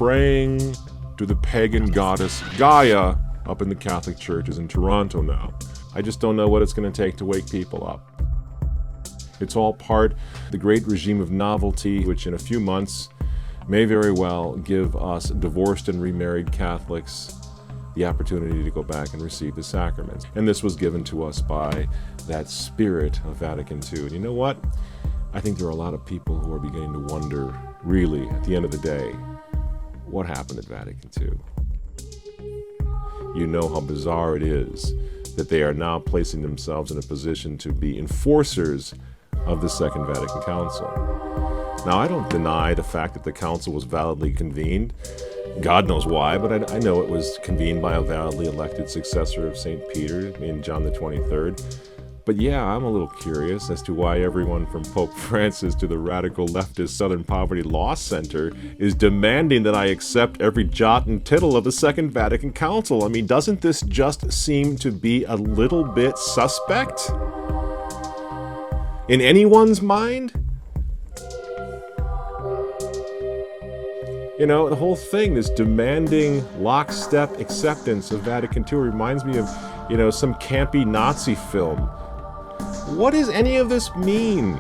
praying to the pagan goddess Gaia up in the Catholic churches in Toronto now. I just don't know what it's going to take to wake people up. It's all part of the great regime of novelty, which in a few months may very well give us divorced and remarried Catholics the opportunity to go back and receive the sacraments. And this was given to us by that Spirit of Vatican II. And you know what? I think there are a lot of people who are beginning to wonder, really, at the end of the day, what happened at Vatican II? You know how bizarre it is that they are now placing themselves in a position to be enforcers of the Second Vatican Council. Now, I don't deny the fact that the council was validly convened. God knows why, but I know it was convened by a validly elected successor of St. Peter in John the 23rd. But yeah, I'm a little curious as to why everyone from Pope Francis to the radical leftist Southern Poverty Law Center is demanding that I accept every jot and tittle of the Second Vatican Council. I mean, doesn't this just seem to be a little bit suspect? In anyone's mind? You know, the whole thing, this demanding lockstep acceptance of Vatican II reminds me of, some campy Nazi film. What does any of this mean?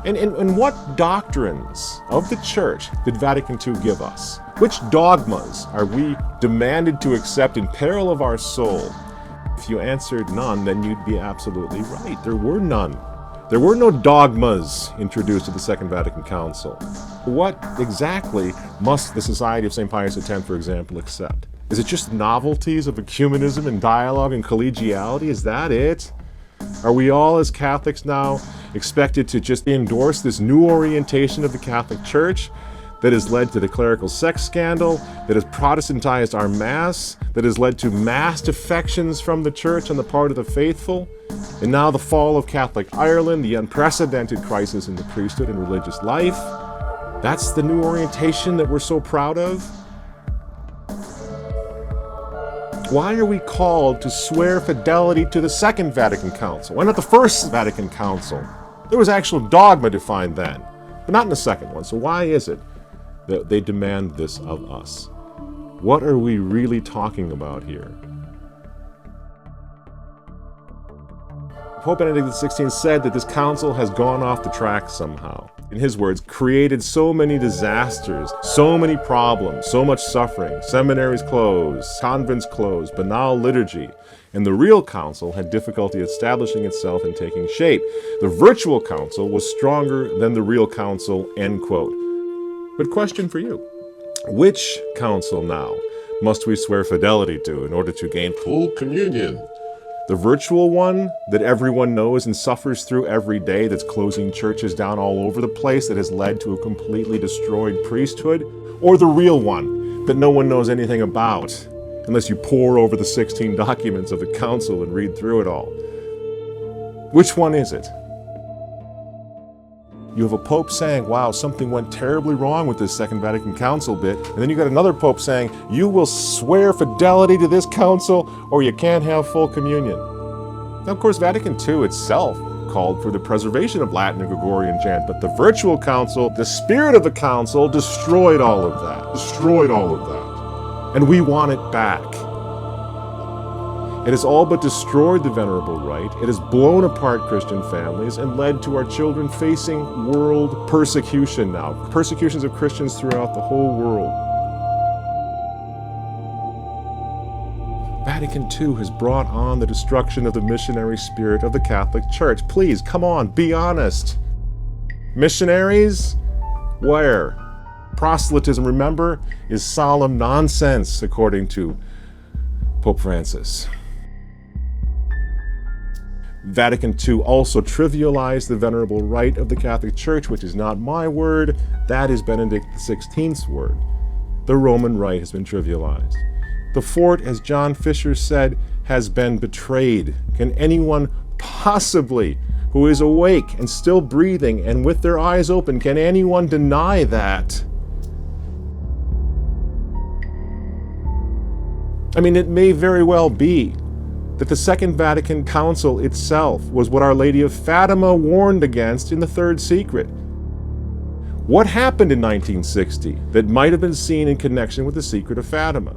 And what doctrines of the Church did Vatican II give us? Which dogmas are we demanded to accept in peril of our soul? If you answered none, then you'd be absolutely right. There were none. There were no dogmas introduced at the Second Vatican Council. What exactly must the Society of St. Pius X, for example, accept? Is it just novelties of ecumenism and dialogue and collegiality? Is that it? Are we all as Catholics now expected to just endorse this new orientation of the Catholic Church that has led to the clerical sex scandal, that has Protestantized our Mass, that has led to mass defections from the Church on the part of the faithful, and now the fall of Catholic Ireland, the unprecedented crisis in the priesthood and religious life? That's the new orientation that we're so proud of? Why are we called to swear fidelity to the Second Vatican Council? Why not the First Vatican Council? There was actual dogma defined then, but not in the second one. So why is it that they demand this of us? What are we really talking about here? Pope Benedict XVI said that this council has gone off the track somehow. In his words, created so many disasters, so many problems, so much suffering, seminaries closed, convents closed, banal liturgy, and the real council had difficulty establishing itself and taking shape. The virtual council was stronger than the real council, end quote. But question for you, which council now must we swear fidelity to in order to gain full communion? The virtual one that everyone knows and suffers through every day, that's closing churches down all over the place, that has led to a completely destroyed priesthood? Or the real one that no one knows anything about, unless you pore over the 16 documents of the council and read through it all? Which one is it? You have a pope saying, wow, something went terribly wrong with this Second Vatican Council bit. And then you got another pope saying, you will swear fidelity to this council or you can't have full communion. Now, of course, Vatican II itself called for the preservation of Latin and Gregorian chant, but the virtual council, the spirit of the council, destroyed all of that. And we want it back. It has all but destroyed the venerable rite. It has blown apart Christian families and led to our children facing world persecution now. Persecutions of Christians throughout the whole world. Vatican II has brought on the destruction of the missionary spirit of the Catholic Church. Please, come on, be honest. Missionaries? Where? Proselytism, remember, is solemn nonsense, according to Pope Francis. Vatican II also trivialized the venerable rite of the Catholic Church, which is not my word, that is Benedict XVI's word. The Roman rite has been trivialized. The fort, as John Fisher said, has been betrayed. Can anyone possibly, who is awake and still breathing and with their eyes open, can anyone deny that? I mean, it may very well be that the Second Vatican Council itself was what Our Lady of Fatima warned against in the Third Secret. What happened in 1960 that might have been seen in connection with the Secret of Fatima?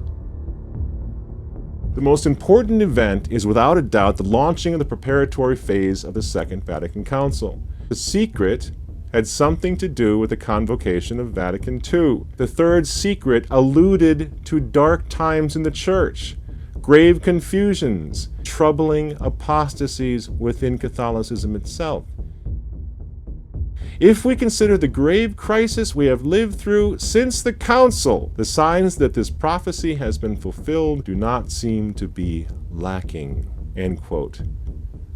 The most important event is without a doubt the launching of the preparatory phase of the Second Vatican Council. The secret had something to do with the convocation of Vatican II. The third secret alluded to dark times in the Church, grave confusions, troubling apostasies within Catholicism itself. If we consider the grave crisis we have lived through since the Council, the signs that this prophecy has been fulfilled do not seem to be lacking." End quote.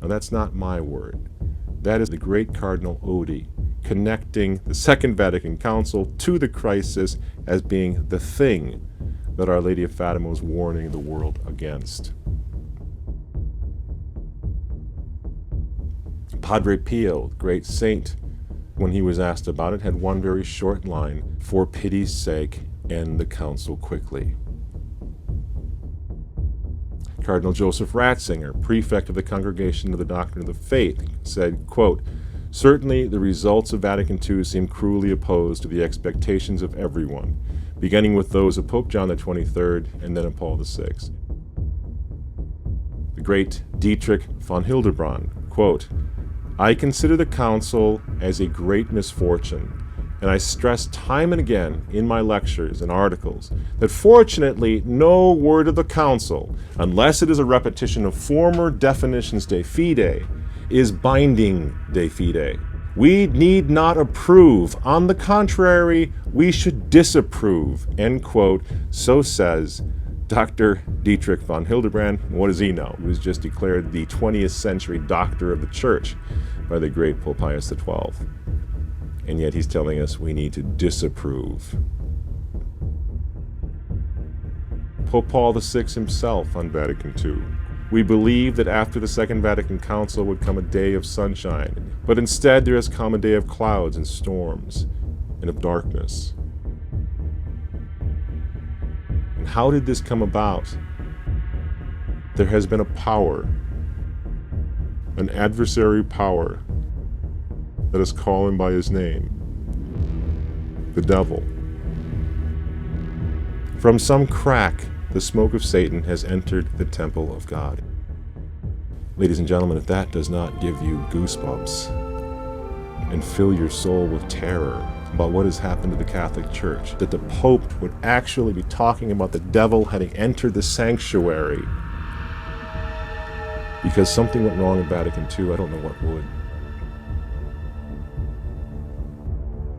Now that's not my word. That is the great Cardinal Oddi, connecting the Second Vatican Council to the crisis as being the thing that Our Lady of Fatima was warning the world against. Padre Pio, the great saint, when he was asked about it, had one very short line: "For pity's sake, end the council quickly." Cardinal Joseph Ratzinger, prefect of the Congregation of the Doctrine of the Faith, said, quote, "Certainly the results of Vatican II seem cruelly opposed to the expectations of everyone, beginning with those of Pope John XXIII and then of Paul VI. The great Dietrich von Hildebrand, quote, "I consider the council as a great misfortune, and I stress time and again in my lectures and articles that fortunately no word of the council, unless it is a repetition of former definitions de fide, is binding de fide. We need not approve. On the contrary, we should disapprove." End quote. So says Dr. Dietrich von Hildebrand. What does he know? He was just declared the 20th century doctor of the Church by the great Pope Pius XII. And yet he's telling us we need to disapprove. Pope Paul VI himself on Vatican II. "We believe that after the Second Vatican Council would come a day of sunshine, but instead there has come a day of clouds and storms and of darkness." And how did this come about? There has been a power, an adversary power, that is calling by his name, the devil. From some crack, the smoke of Satan has entered the temple of God. Ladies and gentlemen, if that does not give you goosebumps and fill your soul with terror about what has happened to the Catholic Church, that the Pope would actually be talking about the devil having entered the sanctuary because something went wrong in Vatican II, I don't know what would.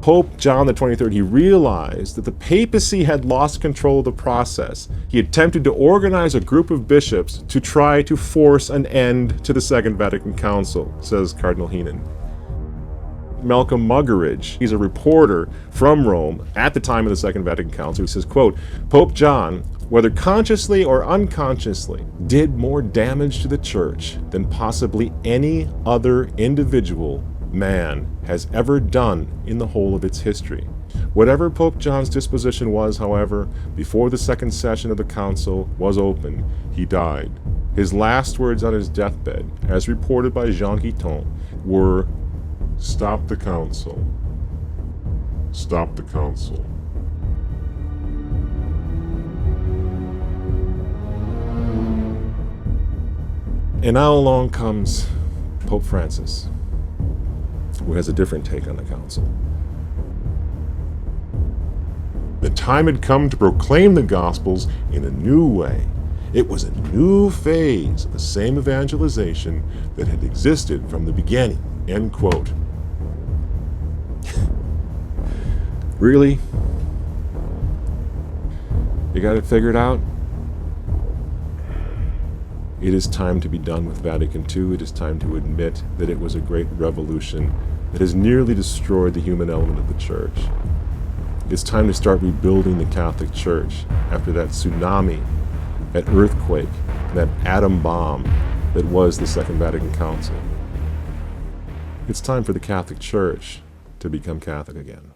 Pope John XXIII, he realized that the papacy had lost control of the process. He attempted to organize a group of bishops to try to force an end to the Second Vatican Council, says Cardinal Heenan. Malcolm Muggeridge, he's a reporter from Rome at the time of the Second Vatican Council, who says, quote, "Pope John, whether consciously or unconsciously, did more damage to the Church than possibly any other individual man has ever done in the whole of its history. Whatever Pope John's disposition was, however, before the second session of the council was opened, he died. His last words on his deathbed, as reported by Jean Guiton, were, 'Stop the council. Stop the council.'" And now along comes Pope Francis, who has a different take on the council. The time had come to proclaim the Gospels in a new way. It was a new phase of the same evangelization that had existed from the beginning. End quote. Really? You got it figured out? It is time to be done with Vatican II. It is time to admit that it was a great revolution that has nearly destroyed the human element of the Church. It's time to start rebuilding the Catholic Church after that tsunami, that earthquake, that atom bomb that was the Second Vatican Council. It's time for the Catholic Church to become Catholic again.